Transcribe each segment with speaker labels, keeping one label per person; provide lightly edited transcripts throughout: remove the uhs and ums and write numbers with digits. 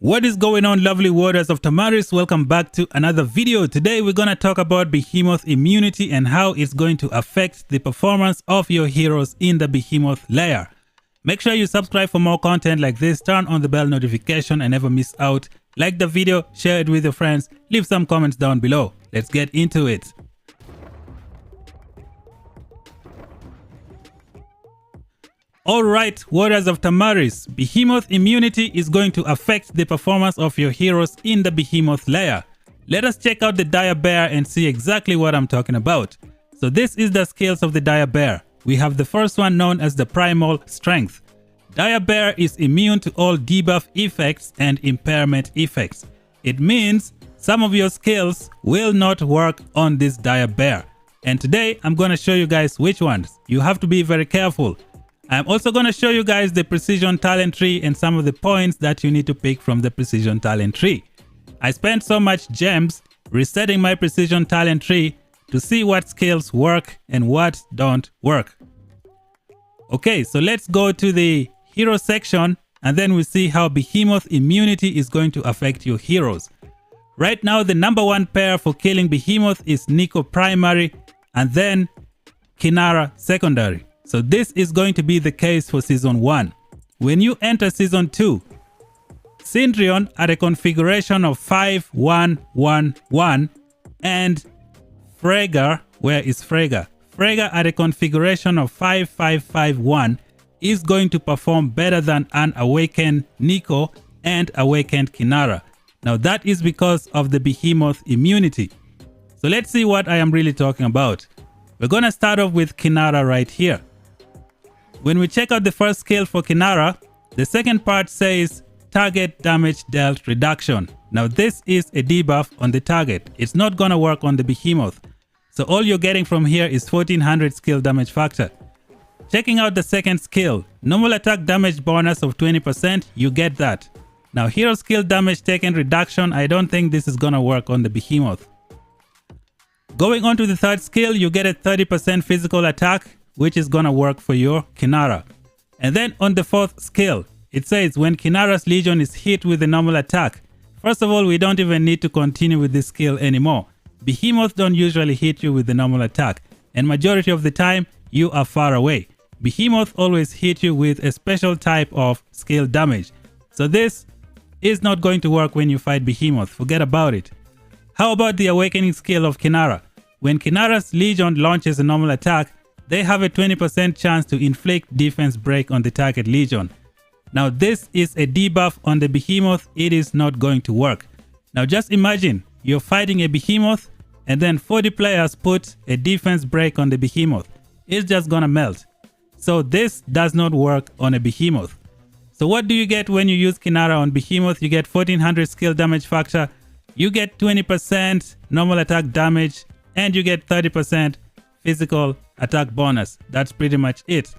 Speaker 1: What is going on, lovely warriors of Tamaris? Welcome back to another video. Today we're going to talk about Behemoth immunity and how it's going to affect the performance of your heroes in the Behemoth layer. Make sure you subscribe for more content like this, turn on the bell notification and never miss out. Like the video, share it with your friends, leave some comments down below. Let's get into it. Alright, warriors of Tamaris, Behemoth immunity is going to affect the performance of your heroes in the Behemoth layer. Let us check out the Dire Bear and see exactly what I'm talking about. So this is the skills of the Dire Bear. We have the first one known as the Primal Strength. Dire Bear is immune to all debuff effects and impairment effects. It means some of your skills will not work on this Dire Bear. And today I'm going to show you guys which ones. You have to be very careful. I'm also going to show you guys the precision talent tree and some of the points that you need to pick from the precision talent tree. I spent so much gems resetting my precision talent tree to see what skills work and what don't work. Okay, so let's go to the hero section and then we see how Behemoth immunity is going to affect your heroes. Right now, the number one pair for killing Behemoth is NICO primary and then KINNARA secondary. So this is going to be the case for Season 1. When you enter Season 2, SYNDRION at a configuration of 5-1-1-1 and FFRAEGAR, where is FFRAEGAR? FFRAEGAR at a configuration of 5-5-5-1 is going to perform better than an awakened NICO and awakened KINNARA. Now that is because of the Behemoth immunity. So let's see what I am really talking about. We're going to start off with KINNARA right here. When we check out the first skill for KINNARA, the second part says target damage dealt reduction. Now this is a debuff on the target. It's not going to work on the Behemoth. So all you're getting from here is 1400 skill damage factor. Checking out the second skill, normal attack damage bonus of 20%, you get that. Now hero skill damage taken reduction, I don't think this is going to work on the Behemoth. Going on to the third skill, you get a 30% physical attack, which is gonna work for your KINNARA. And then on the fourth skill, it says when KINNARA's Legion is hit with a normal attack. First of all, we don't even need to continue with this skill anymore. Behemoth don't usually hit you with the normal attack, and majority of the time, you are far away. Behemoth always hit you with a special type of skill damage. So this is not going to work when you fight Behemoth, forget about it. How about the awakening skill of KINNARA? When KINNARA's Legion launches a normal attack, they have a 20% chance to inflict defense break on the target Legion. Now this is a debuff on the Behemoth, it is not going to work. Now just imagine you're fighting a Behemoth and then 40 players put a defense break on the Behemoth. It's just gonna melt. So this does not work on a Behemoth. So what do you get when you use KINNARA on Behemoth? You get 1400 skill damage factor, you get 20% normal attack damage, and you get 30% physical attack bonus. That's pretty much it.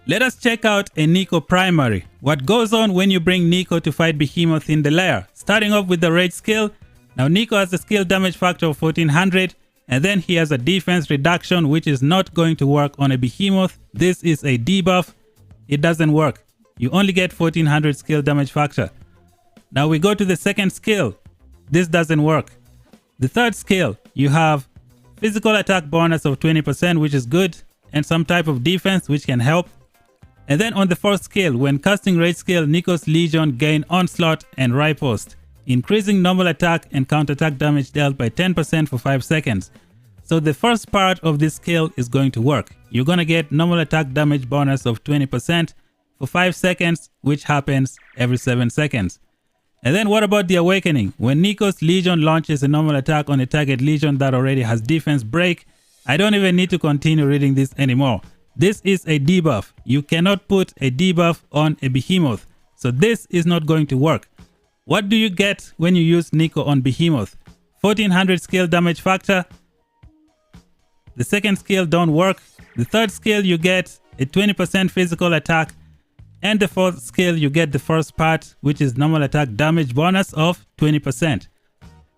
Speaker 1: Let us check out a NICO primary. What goes on when you bring NICO to fight Behemoth in the lair? Starting off with the rage skill. Now NICO has a skill damage factor of 1400 and then he has a defense reduction which is not going to work on a Behemoth. This is a debuff. It doesn't work. You only get 1400 skill damage factor. Now we go to the second skill. This doesn't work. The third skill, you have physical attack bonus of 20%, which is good, and some type of defense which can help. And then on the fourth skill, when casting rage skill, NICO's Legion gain onslaught and riposte, increasing normal attack and counterattack damage dealt by 10% for 5 seconds. So the first part of this skill is going to work. You're going to get normal attack damage bonus of 20% for 5 seconds, which happens every 7 seconds. And then what about the awakening? When NICO's Legion launches a normal attack on a target Legion that already has defense break, I don't even need to continue reading this anymore. This is a debuff. You cannot put a debuff on a Behemoth. So this is not going to work. What do you get when you use NICO on Behemoth? 1400 skill damage factor. The second skill don't work. The third skill you get a 20% physical attack. And the fourth skill, you get the first part, which is normal attack damage bonus of 20%.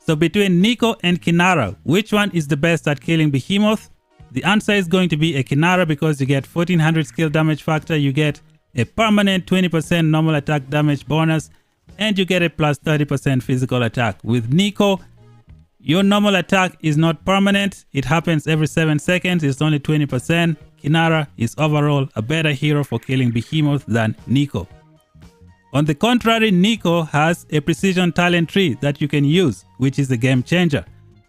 Speaker 1: So between NICO and KINNARA, which one is the best at killing Behemoth? The answer is going to be a KINNARA because you get 1400 skill damage factor, you get a permanent 20% normal attack damage bonus, and you get a plus 30% physical attack. With NICO, your normal attack is not permanent. It happens every 7 seconds. It's only 20%. KINNARA is overall a better hero for killing Behemoth than NICO. On the contrary, NICO has a precision talent tree that you can use, which is a game changer.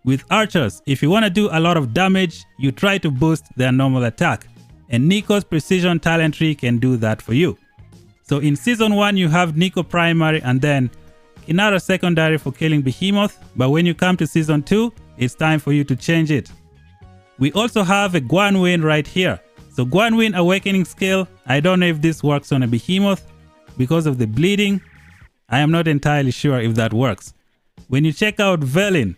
Speaker 1: With archers, if you want to do a lot of damage, you try to boost their normal attack, and NICO's precision talent tree can do that for you. So in Season 1, you have NICO primary and then KINNARA secondary for killing Behemoth, but when you come to Season 2, it's time for you to change it. We also have a Guanwin right here. So Guanwin awakening skill, I don't know if this works on a Behemoth because of the bleeding. I am not entirely sure if that works. When you check out Velin,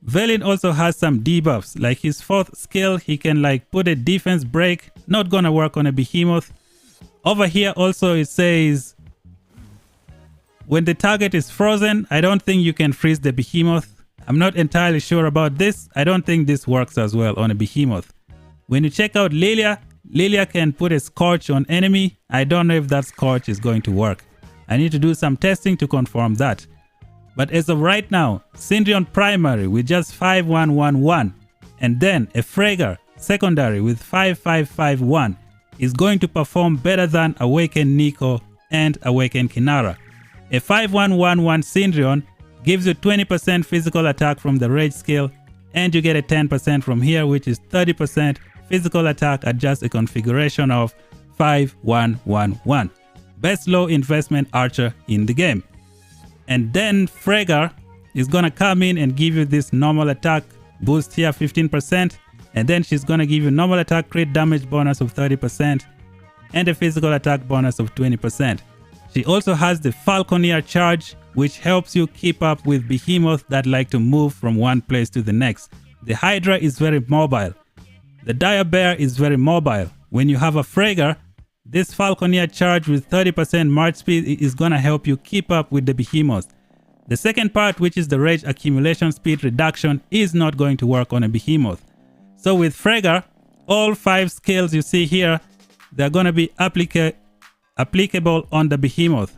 Speaker 1: Velin also has some debuffs, like his 4th skill, he can like put a defense break, not gonna work on a Behemoth. Over here also it says, when the target is frozen, I don't think you can freeze the Behemoth. I'm not entirely sure about this. I don't think this works as well on a Behemoth. When you check out Lilia, Lilia can put a Scorch on enemy. I don't know if that Scorch is going to work. I need to do some testing to confirm that. But as of right now, SYNDRION primary with just 5111 and then a FFRAEGAR secondary with 5551 is going to perform better than Awakened NICO and Awakened KINNARA. A 5111 SYNDRION gives you 20% physical attack from the rage skill, and you get a 10% from here, which is 30% physical attack at just a configuration of 5111. Best low investment archer in the game. And then FFRAEGAR is gonna come in and give you this normal attack boost here, 15%, and then she's gonna give you normal attack crit damage bonus of 30% and a physical attack bonus of 20%. She also has the Falconeer charge, which helps you keep up with Behemoth that like to move from one place to the next. The HYDRA is very mobile. The Dire Bear is very mobile. When you have a FFRAEGAR, this Falconeer charge with 30% march speed is gonna help you keep up with the Behemoth. The second part, which is the rage accumulation speed reduction, is not going to work on a Behemoth. So with FFRAEGAR, all 5 skills you see here, they're gonna be applicable on the Behemoth.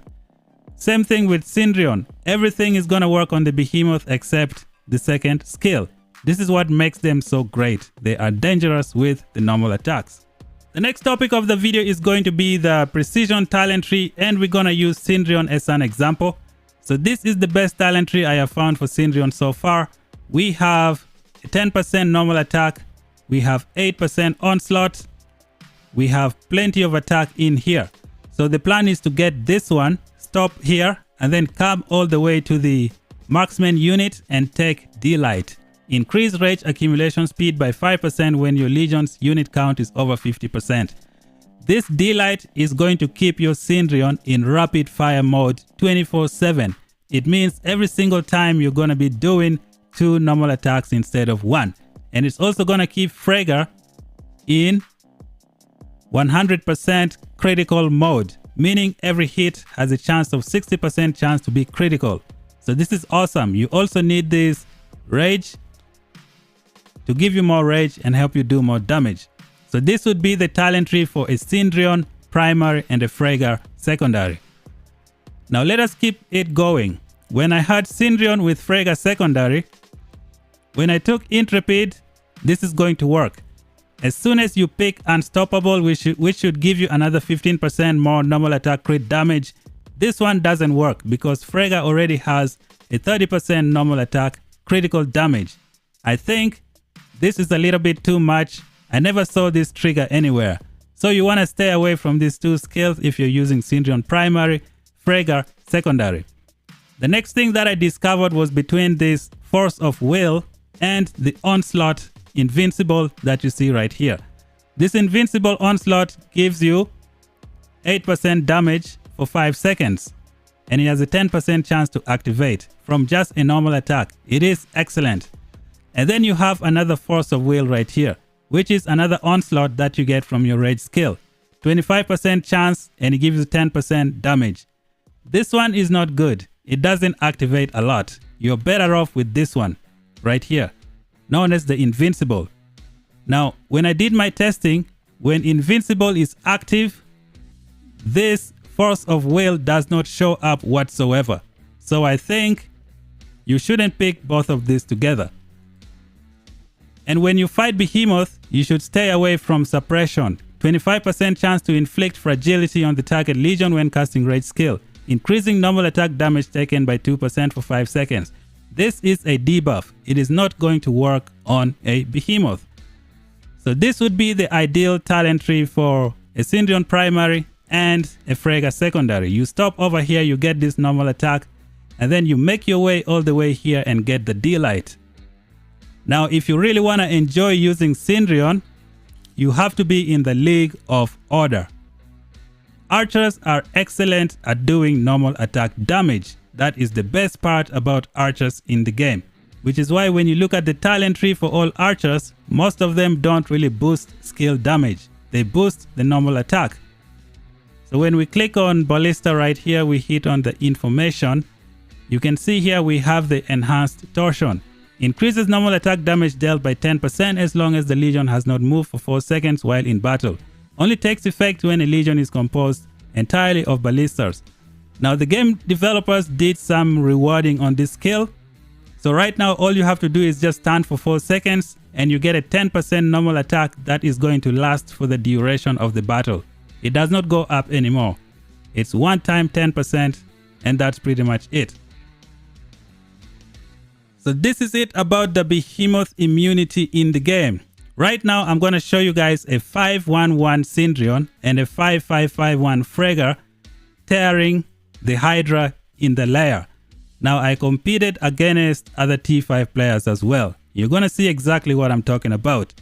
Speaker 1: Same thing with SYNDRION. Everything is gonna work on the Behemoth except the second skill. This is what makes them so great. They are dangerous with the normal attacks. The next topic of the video is going to be the precision talent tree, and we're gonna use SYNDRION as an example. So this is the best talent tree I have found for SYNDRION so far. We have a 10% normal attack, we have 8% onslaught, we have plenty of attack in here. So the plan is to get this one, stop here, and then come all the way to the marksman unit and take Delight. Increase rage accumulation speed by 5% when your legion's unit count is over 50%. This Delight is going to keep your SYNDRION in rapid fire mode 24/7. It means every single time you're going to be doing 2 normal attacks instead of 1. And it's also going to keep FFRAEGAR in 100% critical mode, meaning every hit has a chance of 60% chance to be critical. So this is awesome. You also need this rage to give you more rage and help you do more damage. So this would be the talent tree for a SYNDRION primary and a FFRAEGAR secondary. Now let us keep it going. When I had SYNDRION with FFRAEGAR secondary, when I took Intrepid, this is going to work. As soon as you pick Unstoppable, which should give you another 15% more normal attack crit damage, this one doesn't work because FFRAEGAR already has a 30% normal attack critical damage. I think this is a little bit too much. I never saw this trigger anywhere. So you want to stay away from these 2 skills if you're using SYNDRION primary, FFRAEGAR secondary. The next thing that I discovered was between this Force of Will and the Onslaught Invincible that you see right here. This Invincible Onslaught gives you 8% damage for 5 seconds. And it has a 10% chance to activate from just a normal attack. It is excellent. And then you have another Force of Will right here, which is another onslaught that you get from your rage skill. 25% chance and it gives you 10% damage. This one is not good. It doesn't activate a lot. You're better off with this one right here, known as the Invincible. Now, when I did my testing, when Invincible is active, this Force of Will does not show up whatsoever. So I think you shouldn't pick both of these together. And when you fight Behemoth, you should stay away from Suppression. 25% chance to inflict fragility on the target legion when casting rage skill, increasing normal attack damage taken by 2% for 5 seconds. This is a debuff. It is not going to work on a Behemoth. So this would be the ideal talent tree for a SYNDRION primary and a FFRAEGAR secondary. You stop over here, you get this normal attack, and then you make your way all the way here and get the D-Light. Now, if you really want to enjoy using SYNDRION, you have to be in the League of Order. Archers are excellent at doing normal attack damage. That is the best part about archers in the game, which is why when you look at the talent tree for all archers, most of them don't really boost skill damage. They boost the normal attack. So when we click on Ballista right here, we hit on the information. You can see here we have the enhanced torsion. Increases normal attack damage dealt by 10% as long as the legion has not moved for 4 seconds while in battle. Only takes effect when a legion is composed entirely of ballistas. Now the game developers did some rewarding on this skill. So right now all you have to do is just stand for 4 seconds and you get a 10% normal attack that is going to last for the duration of the battle. It does not go up anymore. It's one time 10% and that's pretty much it. So this is it about the Behemoth immunity in the game. Right now I'm going to show you guys a 511 SYNDRION and a 5551 FFRAEGAR tearing the HYDRA in the lair. Now I competed against other T5 players as well. You're going to see exactly what I'm talking about.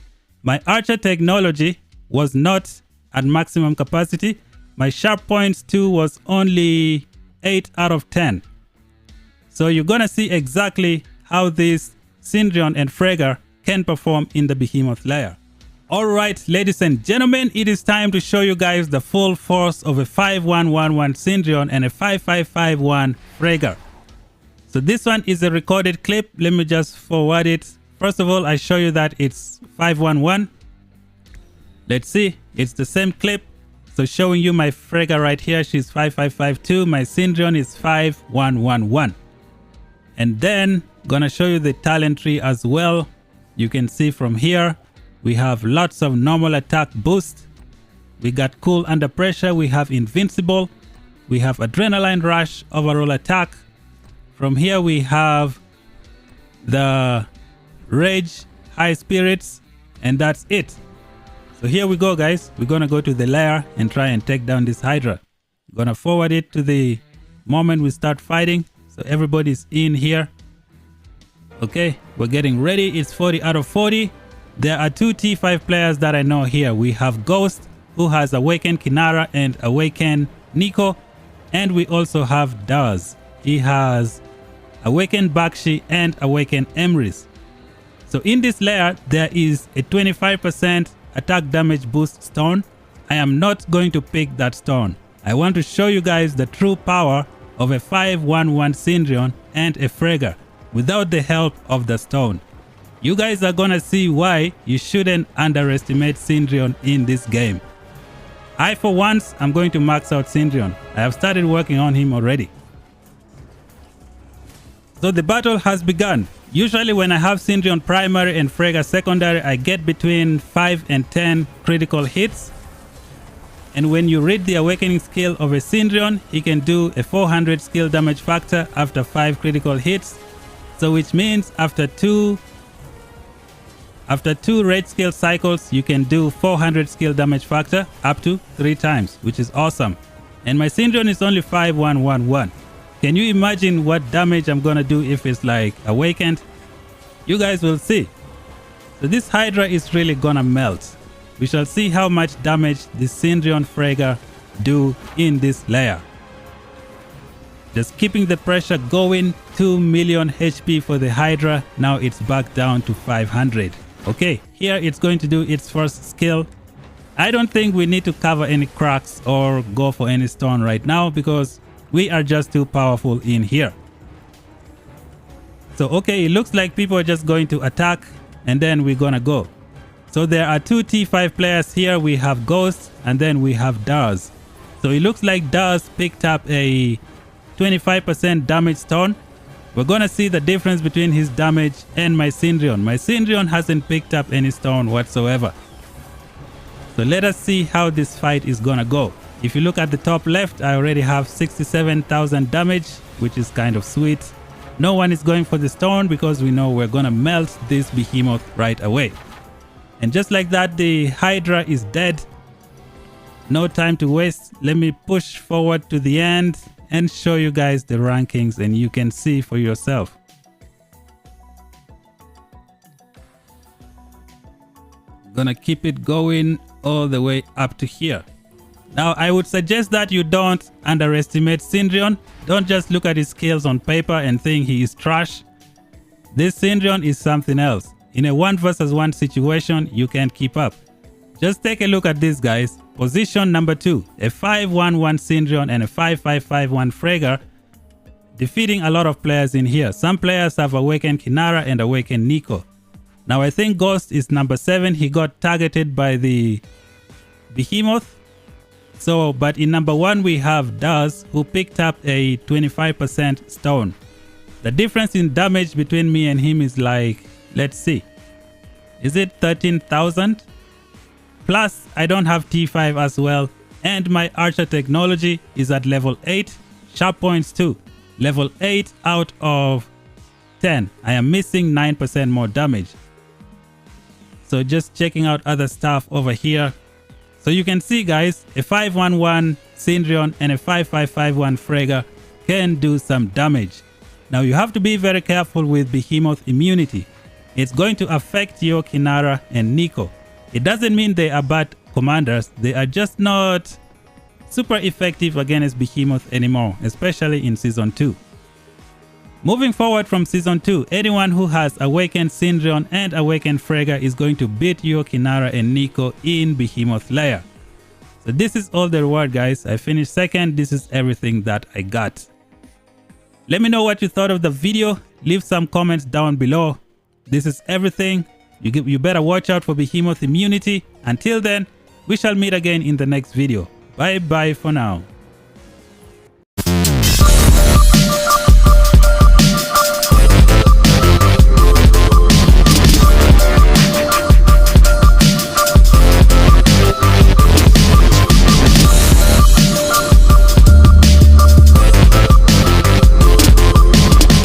Speaker 1: My archer technology was not at maximum capacity. My sharp points too was only 8 out of 10. So you're going to see exactly how this SYNDRION and FFRAEGAR can perform in the Behemoth layer. Alright, ladies and gentlemen, it is time to show you guys the full force of a 5111 SYNDRION and a 5551 FFRAEGAR. So this one is a recorded clip. Let me just forward it. First of all, I show you that it's 511. Let's see, it's the same clip. So showing you my FFRAEGAR right here, she's 5552. My SYNDRION is 5111. And then gonna show you the talent tree as well. You can see from here we have lots of normal attack boost. We got cool under pressure. We have invincible. We have adrenaline rush, overall attack. From here we have the rage, high spirits, and that's it. So here we go, guys. We're gonna go to the lair and try and take down this HYDRA. Gonna forward it to the moment we start fighting. So everybody's in here. Okay, we're getting ready. It's 40 out of 40. There are 2 T5 players that I know here. We have Ghost, who has awakened KINNARA and awakened NICO. And we also have Daz. He has awakened Bakshi and awakened Emrys. So in this layer, there is a 25% attack damage boost stone. I am not going to pick that stone. I want to show you guys the true power of a 511 SYNDRION and a FFRAEGAR without the help of the stone. You guys are gonna see why you shouldn't underestimate SYNDRION in this game. I for once am going to max out SYNDRION. I have started working on him already. So the battle has begun. Usually when I have SYNDRION primary and FFRAEGAR secondary, I get between 5 and 10 critical hits. And when you read the awakening skill of a SYNDRION, he can do a 400 skill damage factor after 5 critical hits. So which means after two rage skill cycles, you can do 400 skill damage factor up to 3 times, which is awesome. And my SYNDRION is only 5111. Can you imagine what damage I'm gonna do if it's like awakened? You guys will see. So this HYDRA is really gonna melt. We shall see how much damage the SYNDRION FFRAEGAR do in this layer. Just keeping the pressure going. 2 million HP for the HYDRA. Now it's back down to 500. Okay, here it's going to do its first skill. I don't think we need to cover any cracks or go for any stone right now because we are just too powerful in here. So okay, it looks like people are just going to attack and then we're gonna go. So there are 2 T5 players here. We have Ghost and then we have Daz. So it looks like Daz picked up a 25% damage stone. We're gonna see the difference between his damage and my SYNDRION. My SYNDRION hasn't picked up any stone whatsoever. So let us see how this fight is gonna go. If you look at the top left, I already have 67,000 damage, which is kind of sweet. No one is going for the stone because we know we're gonna melt this behemoth right away. And just like that, the Hydra is dead. No time to waste. Let me push forward to the end and show you guys the rankings, and you can see for yourself. Gonna keep it going all the way up to here. Now I would suggest that you don't underestimate SYNDRION. Don't just look at his skills on paper and think he is trash. This SYNDRION is something else. In a 1 versus 1 situation, you can't keep up. Just take a look at this, guys. Position number 2, a 5-1-1 SYNDRION and a 5-5-5-1 FFRAEGAR, defeating a lot of players in here. Some players have awakened KINNARA and awakened NICO. Now I think Ghost is number 7. He got targeted by the Behemoth. So, but in number 1 we have Daz, who picked up a 25% stone. The difference in damage between me and him is like, let's see, is it 13,000? Plus, I don't have T5 as well, and my archer technology is at level 8, sharp points too. Level 8 out of 10. I am missing 9% more damage. So just checking out other stuff over here. So you can see, guys, a 5-1-1 SYNDRION and a 5-5-5-1 FFRAEGAR can do some damage. Now you have to be very careful with Behemoth immunity. It's going to affect your KINNARA and NICO. It doesn't mean they are bad commanders, they are just not super effective against Behemoth anymore, especially in Season 2. Moving forward from Season 2, anyone who has awakened SYNDRION and awakened FFRAEGAR is going to beat your KINNARA and NICO in Behemoth layer. So this is all the reward, guys. I finished second. This is everything that I got. Let me know what you thought of the video. Leave some comments down below. This is everything. You better watch out for Behemoth immunity. Until then, we shall meet again in the next video. Bye bye for now.